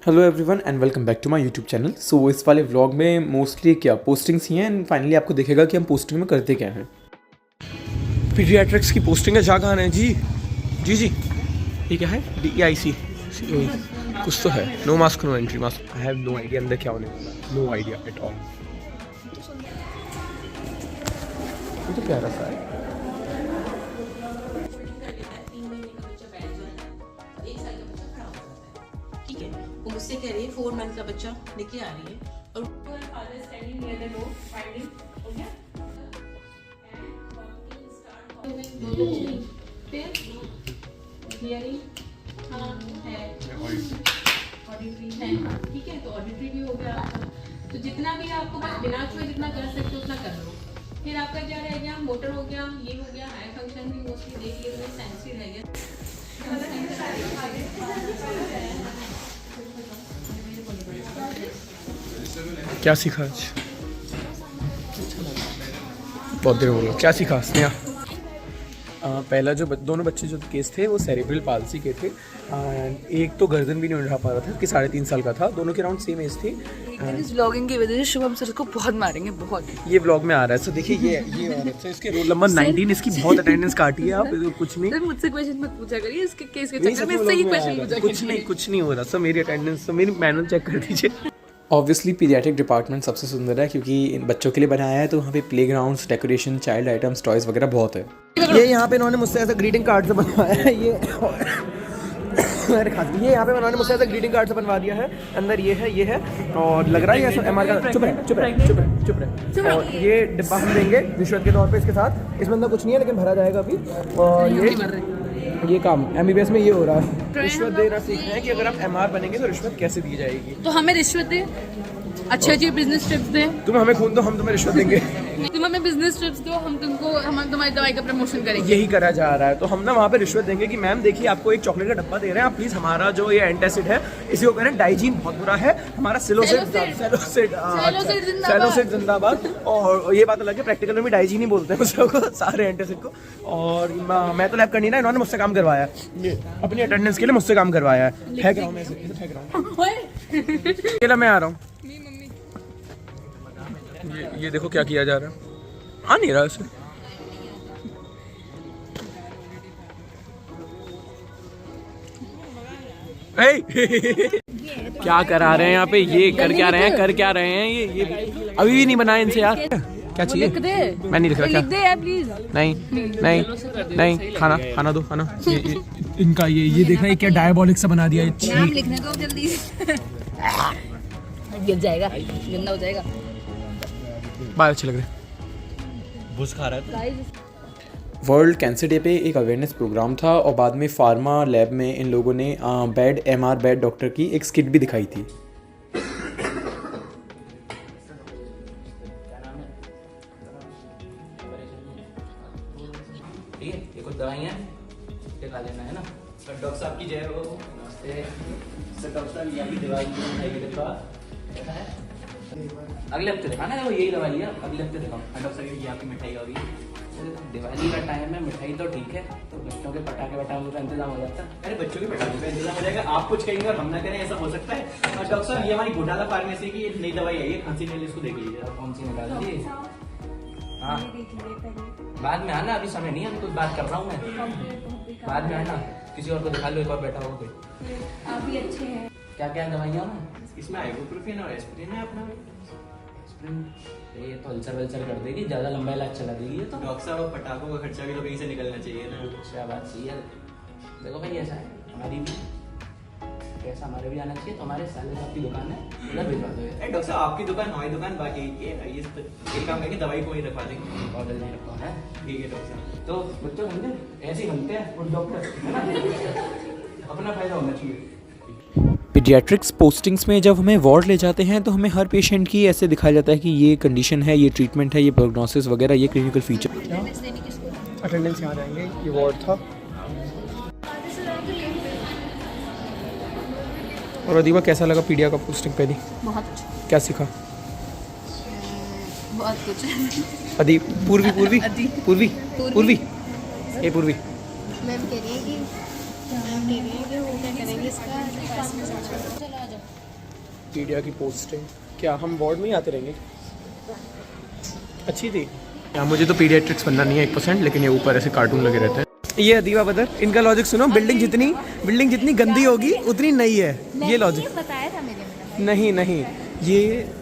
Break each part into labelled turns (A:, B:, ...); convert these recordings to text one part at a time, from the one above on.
A: Hello everyone and welcome back to my YouTube channel. So इस वाले vlog में mostly क्या पोस्टिंग्स ही हैं एंड फाइनली आपको दिखेगा कि हम पोस्टिंग में करते क्या हैं। पीडियाट्रिक्स की पोस्टिंग है, जा कहाँ है जी जी जी ये क्या है? DEIC कुछ तो है। No mask no entry. Mask I have no idea अंदर क्या होने वाला, नो आइडिया एट ऑल। ये तो प्यारा सा है।
B: वो मुझसे कह रही है 4 मंथ का बच्चा लेके आ रही है और father standing near the door finding हो गया फिर हियरिंग हाँ है ऑडिटरी है, ठीक है। तो ऑडिटरी भी हो गया आपका। तो जितना भी आपको बस बिना छुए जितना कर सकते हो उतना कर लो। फिर आपका क्या रह गया? मोटर हो गया, ये हो गया, हाई फंक्शन भी मोस्टली देख लिया, तो सेंसिटिव रह गया।
A: क्या सीखा आज? बहुत देर हो गया। क्या सीखा स्नेहा? पहला जो दोनों बच्चे जो केस थे वो सेरेब्रल पाल्सी के थे। एक तो गर्दन भी नहीं उठा पा रहा था कि 3.5 साल का था। दोनों के अराउंड सेम एज थी।
C: इस व्लॉगिंग की वजह से शुभम सर को बहुत मारेंगे, बहुत।
A: ये व्लॉग में आ रहा है। सो देखिए ये औरत है, इसके रोल नंबर 19। इसकी बहुत अटेंडेंस काटी है आप। कुछ नहीं
C: सर मुझसे क्वेश्चन मत पूछा करिए इसके केस के चक्कर में। सही क्वेश्चन पूछा करिए।
A: कुछ नहीं हो रहा सर। मेरी अटेंडेंस, मेरी मैनुअल चेक कर दीजिए। ऑब्वियसली पीडियाट्रिक डिपार्टमेंट सबसे सुंदर है क्योंकि इन बच्चों के लिए बनाया है। तो वहाँ पे playgrounds, decoration, child items, toys वगैरह बहुत है। ये यहाँ पे इन्होंने मुझसे ऐसा ग्रीटिंग कार्ड से बनवाया है। ये यहाँ पे उन्होंने मुझसे ऐसा ग्रीटिंग कार्ड से बनवा दिया है। अंदर ये है और लग रहा है ये MR का। चुप रहे। और ये डिब्बा हम देंगे रिश्वत के तौर पे इसके साथ। इसमें अंदर कुछ नहीं है लेकिन भरा जाएगा अभी। और ये काम MBBS में ये हो रहा है। रिश्वत देना सीख रहे हैं कि अगर आप MR बनेंगे तो रिश्वत कैसे दी जाएगी।
C: तो हमें रिश्वत दे, अच्छे बिजनेस टिप्स दे।
A: तुम हमें खून दो, हम तुम्हें रिश्वत देंगे।
C: तुम हमें बिजनेस टिप्स दो, हम तुम्हारी दवाई का प्रमोशन करेंगे।
A: यही करा जा रहा है। तो हम ना वहाँ पे रिश्वत देंगे कि मैम देखिए आपको एक चॉकलेट का डब्बा दे रहे हैं, आप प्लीज हमारा जो ये एंटासिड है इसी को करें। डाइजीन बहुत बुरा है हमारा। सेलोसिड जिंदाबाद। और ये बात अलग है, प्रैक्टिकल में भी डाइजीन ही बोलते हैं उसको, सारे एंटासिड को। और मैं तो लैब करनी ना, इन्होंने मुझसे काम करवाया। ये अपनी अटेंडेंस के लिए मुझसे काम करवाया है। फेंक रहा हूँ मैं इसे, फेंक रहा हूँ। अकेला मैं आ रहा हूँ। ये देखो क्या किया जा रहा है। आ नहीं रहा इसे। क्या करा रहे हैं यहाँ पे? ये कर क्या रहे हैं? ये अभी भी नहीं बनाए इनसे यार। क्या चाहिए? मैं नहीं लिख रहा।
C: लिख दे प्लीज।
A: नहीं खाना दो खाना। ये इनका ये देख रहा है क्या डायबॉलिक सा बना दिया है।
C: नाम लिखने दो जल्दी से। गिर जाएगा, गंदा हो जाएगा।
A: बात अच्छे लग रहे। बुस खा रहा है। वर्ल्ड कैंसर डे पे एक अवेयरनेस प्रोग्राम था और बाद में फार्मा लैब में इन लोगों ने बैड MR बैड डॉक्टर की एक स्किट भी दिखाई थी।
D: ठीक है, ये कुछ दवाइयाँ खा लेना है ना। सर डॉक्टर साहब की जय हो। नमस्ते सर। डॉक्टर साहब ये भी दवाई कैसा है? अगले हफ्ते दिखाना है। वो यही दवा लिया, अगले हफ्ते दिखाओ। डॉक्टर साहब ये आपकी मिठाई होगी। दिवाली का टाइम है, मिठाई तो ठीक है, तो बच्चों के पटाखे का इंतजाम हो जाता है। अरे बच्चों के पटाखे का इंतजाम हो जाएगा। आप कुछ कहेंगे और हम ना करें, ऐसा हो सकता है? और डॉक्टर साहब ये हमारी घोटाला फार्मेसी की नई दवाई है, ये खांसी के लिए, इसको देख लीजिए। कौन सी निकाल दी? हाँ बाद में आना, अभी समय नहीं है, अभी कुछ बात कर रहा हूँ मैं। बाद में आना, किसी और को दिखा लो, एक और बैठा हो कोई।
B: आप भी अच्छे हैं।
D: क्या क्या दवाइयाँ ना?
E: इसमें आइबुप्रोफेन और एस्पिरिन है अपना।
D: ये तो अल्सर वल्सर कर देगी, ज्यादा लंबा इलाज चला देगी ये तो।
E: डॉक्टर साहब पटाखों का खर्चा भी तो कहीं से निकलना चाहिए ना।
D: क्या बात सही है। देखो भाई ऐसा है, हमारी भी पैसा हमारे भी आना चाहिए। तो हमारे साले साहब की दुकान है, उधर भिजवा दो।
E: डॉक्टर साहब आपकी दुकान, हमारी दुकान, बाकी ये एक काम करके दवाई को ही रखवा देंगे।
D: ऑर्डर नहीं रखा है।
E: ठीक है डॉक्टर साहब।
D: तो बच्चों समझे, ऐसे ही बनते हैं और डॉक्टर है ना। अपना फायदा होना चाहिए।
A: पीडियाट्रिक्स पोस्टिंग्स में जब हमें वार्ड ले जाते हैं तो हमें हर पेशेंट की ऐसे दिखाया जाता है कि ये कंडीशन है, ये ट्रीटमेंट है, ये प्रोग्नोसिस वगैरह, ये क्लिनिकल फीचर। अटेंडेंस यहाँ रहेंगे। ये वार्ड था। और अदीबा कैसा लगा पीडिया का पोस्टिंग पहली?
C: बहुत अच्छा।
A: क्या सीखा?
C: बहुत कुछ।
A: अदी पूर्वी
C: अदी।
A: ए पूर्वी।
F: मैम कह रही है कि
A: पीडिया की पोस्टें क्या हम वार्ड में ही आते रहेंगे? अच्छी थी यार। मुझे तो पीडियाट्रिक्स बनना नहीं है 1%, लेकिन ये ऊपर ऐसे कार्टून लगे रहते हैं। ये अदीबा बदर, इनका लॉजिक सुनो, बिल्डिंग जितनी गंदी होगी उतनी नई है। ये लॉजिक
C: बताया था मैंने।
A: नहीं, ये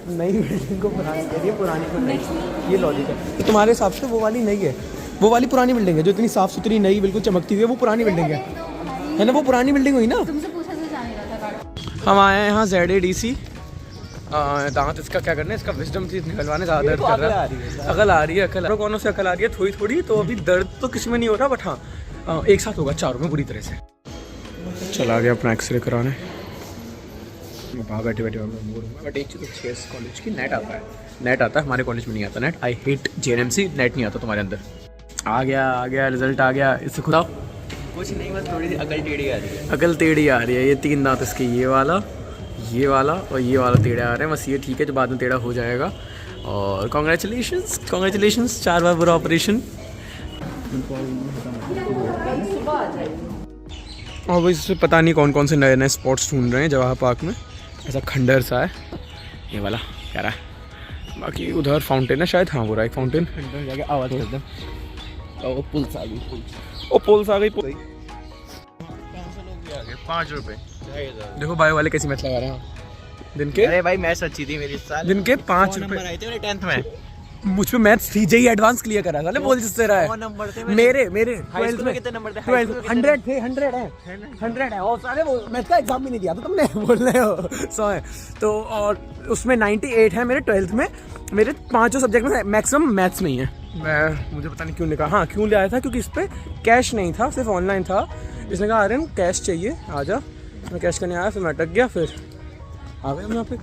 A: नई बिल्डिंग को पुरानी कह रही है, पुरानी को नई, ये लॉजिक है। तो तुम्हारे हिसाब से वो वाली नई है, वो वाली पुरानी बिल्डिंग है जो इतनी साफ सुथरी नई बिल्कुल चमकती हुई है, वो पुरानी बिल्डिंग है ना? वो पुरानी बिल्डिंग हुई ना।
C: तुमसे पूछा तो जाने का था।
A: हम आए हैं यहाँ ZADC। दांत इसका क्या करना है, इसका विजडम टीथ निकलवाने, ज़्यादा दर्द कर रहा है। अकल आ रही है कौनों से अकल आ रही है, थोड़ी थोड़ी। तो अभी दर्द तो किसी में नहीं हो रहा, बट हाँ एक साथ होगा चारों में पूरी तरह से। चला गया अपना एक्सरे कराने। वहाँ बैठे बट एक चीज़ अच्छी है इस कॉलेज की, नेट आता है। हमारे कॉलेज में नहीं आता net. I hate JNMC, net नहीं आता तुम्हारे अंदर। आ गया रिजल्ट आ गया। इससे खुदा
E: कुछ नहीं, बस थोड़ी सी अकल टेढ़ी आ रही है।
A: अकल टेढ़ी आ रही है। ये 3 दांत इसके, ये वाला और ये वाला टेढ़े आ रहे हैं। बस ये ठीक है, जो बाद में टेढ़ा हो जाएगा। और कॉन्ग्रेचुलेशंस 4 बार बुरा ऑपरेशन। और वो इससे पता नहीं कौन से नए स्पॉट्स ढूंढ रहे हैं जवाहर पार्क में। ऐसा खंडर सा है ये वाला, कह रहा है। बाकी उधर फाउंटेन है शायद, हाँ वो रहा एक फाउंटेन।
E: जाके आवाज़ कर दे। ओ पुलिस आ गई।
A: पुलिस आ गई। 5 रुपये। देखो बायो वाले कैसी मैथ लगा रहे हैं दिन के।
E: अरे भाई मैथ्स अच्छी थी मेरी इस साल।
A: दिन के 5 रुपये
E: आए थे मेरे 10th में।
A: मुझ पे मैथ्स थी, JEE एडवांस क्लियर करा था। बोल जिससे रहा है।
E: 100 नंबर थे
A: मेरे
E: 12th में कितने नंबर थे?
A: 100 थे। 100 है। और सारे वो मैथ का एग्जाम भी नहीं दिया था तुमने, बोल रहे हो 100 है। तो और उसमें 98 है मेरे 12th में। मेरे 5 सब्जेक्ट में मैक्सिमम मैथ्स में ही है। मुझे पता नहीं क्यों लिखा, हाँ क्यों ले आया था, क्योंकि इस पर कैश नहीं था, सिर्फ ऑनलाइन था। इसने कहा आर्यन कैश चाहिए, आ जा। मैं कैश करने आया, फिर मैं अटक गया, फिर आ गया हम यहाँ पे।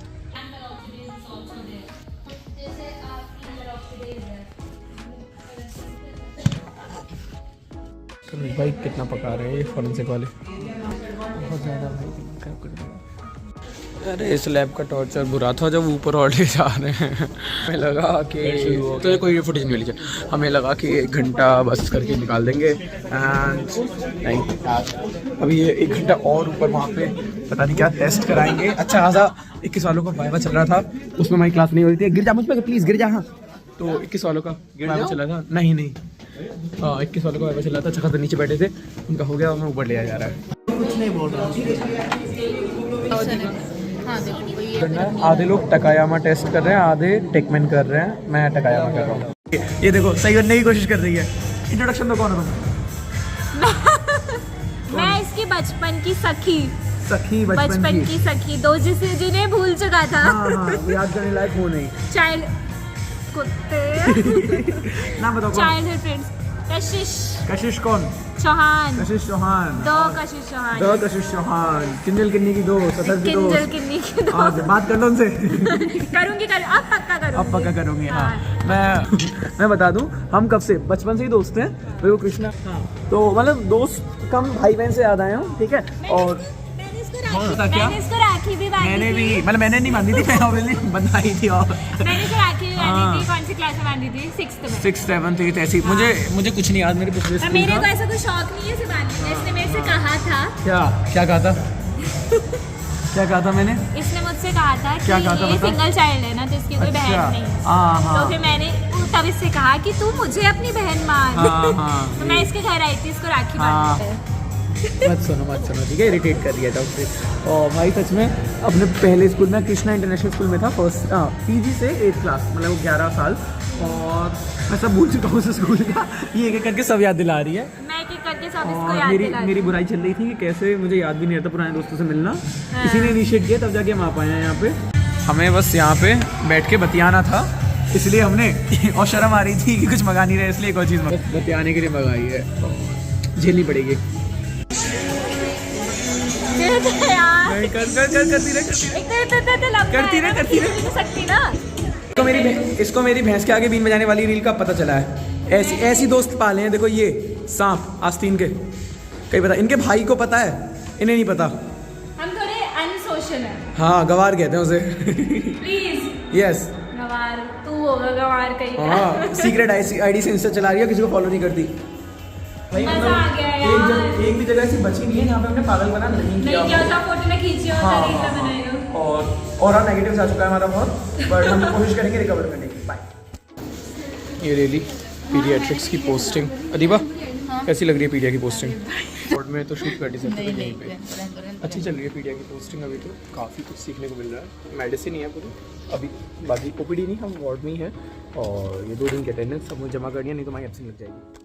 A: तो भाई कितना पका रहे हैं ये फॉरेंसिक वाले, बहुत ज़्यादा भाई। अरे इस लैब का टॉर्चर बुरा था जब ऊपर और ले जा रहे हैं। हमें लगा कि तो कोई फुटेज नहीं मिली, हमें लगा कि 1 घंटा बस करके निकाल देंगे। एंड नहीं, अभी ये 1 घंटा और ऊपर वहाँ पे पता नहीं क्या टेस्ट कराएंगे। अच्छा खासा 21 वालों का वाइवा चल रहा था, उसमें हमारी क्लास नहीं हो रही थी। गिर जा मुझ पर प्लीज़, गिर जा। हाँ तो 21 वालों का वाइवा चल रहा था। नहीं 21 वालों का वाइवा चल रहा था। अच्छा खासा नीचे बैठे थे, उनका हो गया, हमें ऊपर लिया जा रहा है।
E: कुछ नहीं बोल रहा हूँ।
A: आधे लोग टकायामा टेस्ट कर रहे हैं, आधे टेकमैन कर रहे हैं, मैं टकायामा कर रहा हूँ। ये देखो सही करने की कोशिश कर रही है। इंट्रोडक्शन तो कौन है तुम?
C: मैं इसकी बचपन की सखी,
A: बचपन
C: की सखी, दो जिन्हें भूल चुका था।
A: हाँ, याद करने लायक हो नहीं।
C: चाइल्ड कुत्ते
A: ना बताओ।
C: Childhood friends.
A: कशिश कौन?
C: चौहान।
A: दो कशिश चौहान। किंजल किन्नी की 2, सतर की 2। बात कर लो उनसे।
C: करूंगी अब पक्का
A: करूंगी। हाँ मैं बता दूं, हम कब से बचपन से ही दोस्त हैं। वो कृष्णा, तो मतलब दोस्त कम भाई बहन से याद आए हम, ठीक है। और
C: मैंने इसको राखी भी बांधी
A: मैंने
C: थी।
A: भी, मतलब मैंने नहीं बांधी थी, मैं ऑब्वियसली बंधाई थी। और
C: मैंने इसको राखी भी बांधी थी। कौन सी क्लास में बांधी थी? 6th में।
A: 6th 7th 8 ऐसी। मुझे कुछ नहीं याद, मेरे पिछले स्कूल
C: मेरे को
A: था।
C: ऐसा कोई शौक नहीं है इसे बांधने का। इसने मेरे से कहा था।
A: क्या कहा था? क्या कहा था मैंने?
C: इसने मुझसे कहा था कि
A: क्या कहा था
C: ये
A: बता?
C: सिंगल चाइल्ड है ना, तो इसकी कोई बहन नहीं है।
A: हाँ।
C: तो फिर मैंने तब इससे कहा कि तू मुझे अपनी बहन मान।
A: हाँ।
C: तो मैं इसके घर आई थी इसको राखी बांधने।
A: मत सुनो, ठीक है, इरिटेट कर दिया था उससे। और भाई सच में अपने पहले स्कूल में, कृष्णा इंटरनेशनल स्कूल में था, फर्स्ट PG से 8th क्लास, मतलब वो 11 साल। और मैं सब भूल चुका हूँ उस स्कूल का। ये एक करके सब याद दिला रही है।
C: मैं एक करके सब इसको
A: और
C: याद दिला रही
A: मेरी बुराई चल रही थी कि कैसे मुझे याद भी नहीं रहता पुराने दोस्तों से मिलना। किसी ने इनिशिएट किया, तब जाके हम आ पाए हैं यहाँ पे। हमें बस यहाँ पे बैठ के बतियाना था, इसलिए हमने और शर्म आ रही थी कि कुछ मंगा नहीं रहे, इसलिए एक और चीज़ बतियाने के लिए मंगाई है, झेलनी पड़ेगी।
C: सकती ना।
A: इसको मेरी भैंस के आगे बीन बजाने वाली रील का पता चला है। ऐसी दोस्त पाले हैं। देखो ये सांप आस्तीन के, कहीं पता, इनके भाई को पता है, इन्हें नहीं पता।
C: हम थोड़े अनसोशल हैं।
A: हाँ, गवार कहते हैं उसे।
C: प्लीज।
A: यस,
C: गवार तू होगा, गवार कहीं का।
A: हाँ, सीक्रेट आईडी से इंस्टा चला रही है, किसी को फॉलो नहीं करती। भाई हम
B: मजा
A: लोग
B: आ गया यार।
A: एक भी जगह ऐसी बची नहीं है जहाँ पे हमने पागल बना नहीं किया।
B: नहीं क्या था, फोटो ना खींची और
A: हाँ,
B: रील
A: हाँ,
B: बनाएगा।
A: और नेगेटिव आ चुका है हमारा बहुत, बट हम कोशिश करेंगे रिकवर करने की। बाय। ये रेली पीडियाट्रिक्स की पोस्टिंग। अदीबा कैसी लग रही है पीडिया की पोस्टिंग? बोर्ड में तो शूट कर नहीं सकते थे कहीं पे। अच्छी चल रही है पीडिया की पोस्टिंग। अभी तो काफ़ी कुछ सीखने को मिल रहा है। मेडिसिन ही है पूरी अभी, बाकी ओपीडी नहीं, हम वार्ड में ही हैं। और ये 2 दिन की अटेंडेंस सब मुझे जमा करनी है, नहीं तो हमारी एब्सेंट लग जाएगी।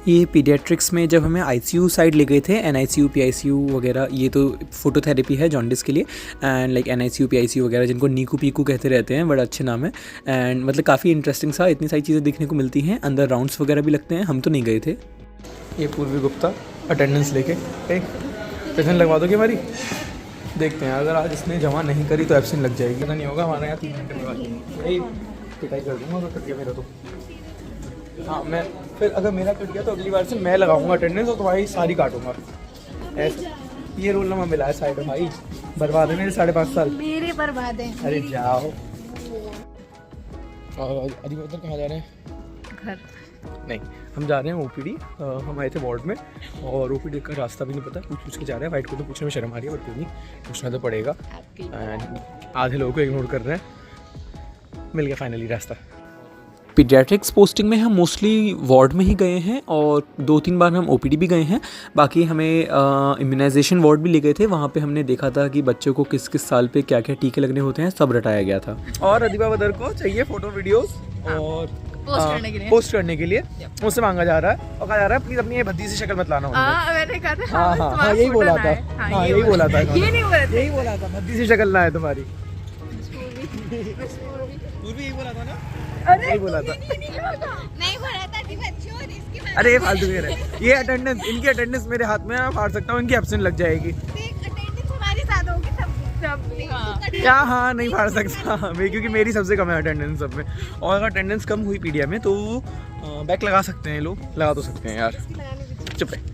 A: ये पीडियाट्रिक्स में जब हमें आईसीयू साइड ले गए थे, एनआईसीयू पीआईसीयू वगैरह, ये तो फोटोथेरेपी है जॉन्डिस के लिए, एंड लाइक एनआईसीयू पीआईसीयू वगैरह जिनको नीकू पीकू कहते रहते हैं, बड़ा अच्छे नाम है। एंड मतलब काफ़ी इंटरेस्टिंग सा, इतनी सारी चीज़ें देखने को मिलती हैं। अंदर राउंड्स वगैरह भी लगते हैं, हम तो नहीं गए थे। ये पूर्वी गुप्ता अटेंडेंस लेके पेशेंट लगवा दोगे हमारी? देखते हैं, अगर आज इसने जमा नहीं करी तो एब्सेंट लग जाएगी। पता नहीं होगा हमारे यहाँ 3 घंटे बाद पिटाई कर दूँगा अगर कट गया मेरा तो। हाँ, मैं फिर अगर मेरा कट गया तो अगली बार से मैं लगाऊंगा अटेंडेंस और तुम्हारी सारी काटूंगा। ऐसा ये रोल नंबर मिला है साइड में भाई, बर्बाद है मेरे 5.5 साल।
C: मेरे बर्बाद है।
A: अरे जाओ। और अभी उधर कहाँ जा रहे हैं?
C: घर
A: नहीं, हम जा रहे हैं ओपीडी। हम आए थे वार्ड में और ओपीडी का रास्ता भी नहीं पता, पूछ के जा रहे हैं। वाइट को तो पूछने में शर्म आ रही है, बट कोई नहीं, पूछना तो पड़ेगा। एंड आधे लोगों को इग्नोर कर रहे हैं। मिल गया फाइनली रास्ता। पीडियाट्रिक्स पोस्टिंग में हम मोस्टली वार्ड में ही गए हैं और 2-3 बार हम ओपीडी भी गए हैं। बाकी हमें इम्यूनाइजेशन वार्ड भी ले गए थे, वहाँ पे हमने देखा था कि बच्चों को किस किस साल पे क्या क्या टीके लगने होते हैं, सब रटाया गया था। और अदीबा बदर को चाहिए फ़ोटो वीडियोस और पोस्ट करने के लिए मुझसे मांगा जा रहा है, और कहा जा रहा है प्लीज़ अपनी ये भद्दी सी शक्ल मत लाना।
C: मैंने कहा था
A: हाँ, यही बोला था। हाँ, यही बोला था,
C: यही
A: बोला था भद्दी सी शक्ल ना है तुम्हारी।
E: यही बोला था ना?
A: यही बोला था।
C: नहीं बोला था कि बच्चों इसकी बात।
A: अरे ये फालतू कह रहे हैं। ये अटेंडेंस, इनकी अटेंडेंस मेरे हाथ में, मैं फाड़ सकता हूँ, इनकी एब्सेंट लग जाएगी।
C: अटेंडेंस हमारे साथ होगी सब।
A: क्या? हाँ, नहीं फाड़ सकता मैं, क्योंकि मेरी सबसे कम है अटेंडेंस सब में। और अगर अटेंडेंस कम हुई पीडिया में तो बैक लगा सकते हैं लोग, लगा तो सकते हैं यार। चुप है।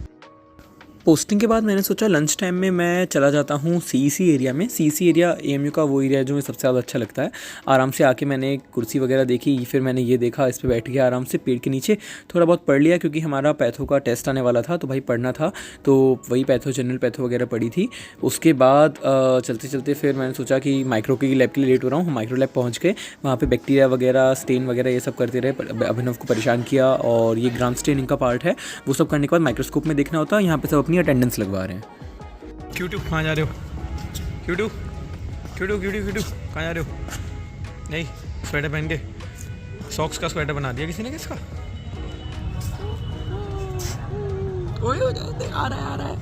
A: पोस्टिंग के बाद मैंने सोचा लंच टाइम में मैं चला जाता हूँ सीईसी एरिया में। सीईसी एरिया एएमयू का वो एरिया है जो मुझे सबसे ज़्यादा अच्छा लगता है। आराम से आके मैंने कुर्सी वगैरह देखी, फिर मैंने ये देखा, इस पे बैठ गया आराम से पेड़ के नीचे, थोड़ा बहुत पढ़ लिया क्योंकि हमारा पैथो का टेस्ट आने वाला था, तो भाई पढ़ना था, तो वही पैथो, जनरल पैथो वगैरह पढ़ी थी। उसके बाद चलते चलते फिर मैंने सोचा कि माइक्रो की लैब के लिए लेट हो रहा हूँ। हम माइक्रो लैब पहुँच गए, वहाँ पर बैक्टीरिया वगैरह, स्टेन वगैरह ये सब करते रहे, अभिनव को परेशान किया। और ये ग्रांड स्टेनिंग का पार्ट है, वो सब करने के बाद माइक्रोस्कोप में देखना होता है। यहाँ पर सब अपनी अटेंडेंस लगवा रहे हैं। क्यूटू कहाँ जा रहे हो? क्यूटू क्यूटू क्यूटू क्यूटू कहाँ जा रहे हो? नहीं, स्वेटर पहन के सॉक्स का स्वेटर बना दिया किसी ने। किसका? ओए हो जाते, आ रहा है, आ रहा है।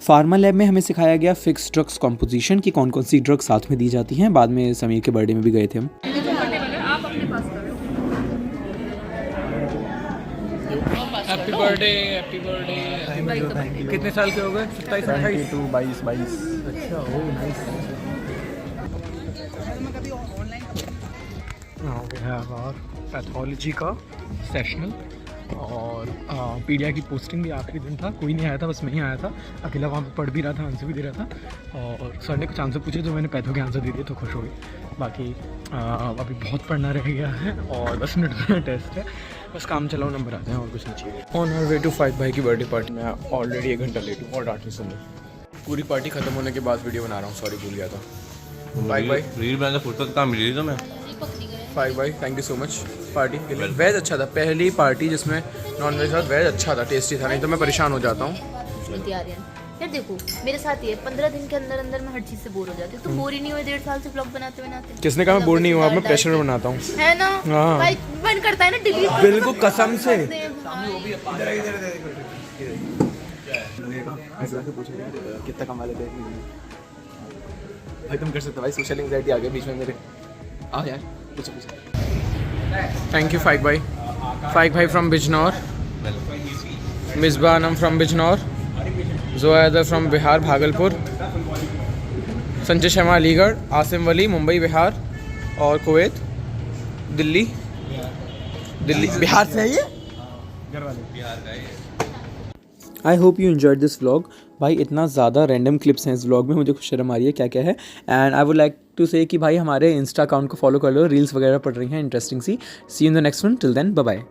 A: फार्मा लैब में हमें सिखाया गया फिक्स ड्रग्स कॉम्पोजिशन की कौन कौन सी ड्रग्स साथ में दी जाती हैं। बाद में समीर के बर्थडे में भी गए थे हम। Happy birthday, happy birthday. कितने साल के हो गए? 27, 28, 22। अच्छा, ओ नाइस। पैथोलॉजी का सेशनल और पीडिया की पोस्टिंग भी आखिरी दिन था, कोई नहीं आया था, बस मैं ही आया था अकेला। वहाँ पे पढ़ भी रहा था, आंसर भी दे रहा था। और सर ने कुछ आंसर पूछे तो मैंने पैथो के आंसर दे दिए, तो खुश हो गई। बाकी अभी बहुत पढ़ना रह गया है और 10 मिनट में टेस्ट है, बस काम चलाओ, नंबर आते हैं और कुछ नहीं चाहिए। On our way to five भाई की बर्थडे पार्टी में ऑलरेडी 1 घंटा लेट हूँ और डांट नहीं सुन रही। पूरी पार्टी खत्म होने के बाद वीडियो बना रहा हूँ, सॉरी भूल गया था। Bye bye.
F: रील बनाने फुर्सत कहाँ मिली तो मैं।
A: Five by, thank you so much party के लिए। वेज अच्छा था, पहली पार्टी जिसमें नॉन वेज था, वेज अच्छा था, टेस्टी था, नहीं तो मैं परेशान हो जाता हूँ।
C: यार देखो मेरे साथ ये 15 दिन के अंदर अंदर मैं हर चीज से बोर हो जाती हूँ। तुम बोर ही नहीं हुए 1.5 साल से ब्लॉग बनाते बनाते?
A: किसने कहा मैं बोर नहीं हुआ? मैं प्रेशर में बनाता हूँ,
C: है ना?
A: हाँ।
C: भाई मन करता है ना डिलीट,
A: बिल्कुल कसम से। कितना कमा लेते हैं भाई? तुम कर सकते हो भाई, सोशल एंजाइटी आ गई बीच में मेरे। आ यार पूछो पूछो। थैंक यू फाइव भाई from Bijnor. Misba Anam from Bijnor, Zoya Haider from Bihar Bhagalpur, Sanjay Sharma Aligarh, Asim Wali Mumbai Bihar और कुवैत दिल्ली बिहार से है ये। I hope you enjoyed this vlog. भाई इतना ज़्यादा रैंडम क्लिप्स हैं इस व्लॉग में, मुझे कुछ शर्म आ रही है क्या क्या है। And I would like to say कि भाई हमारे इंस्टा अकाउंट को फॉलो कर लो, रील्स वगैरह पड़ रही हैं इंटरेस्टिंग सी। See you in the next one, till then bye bye.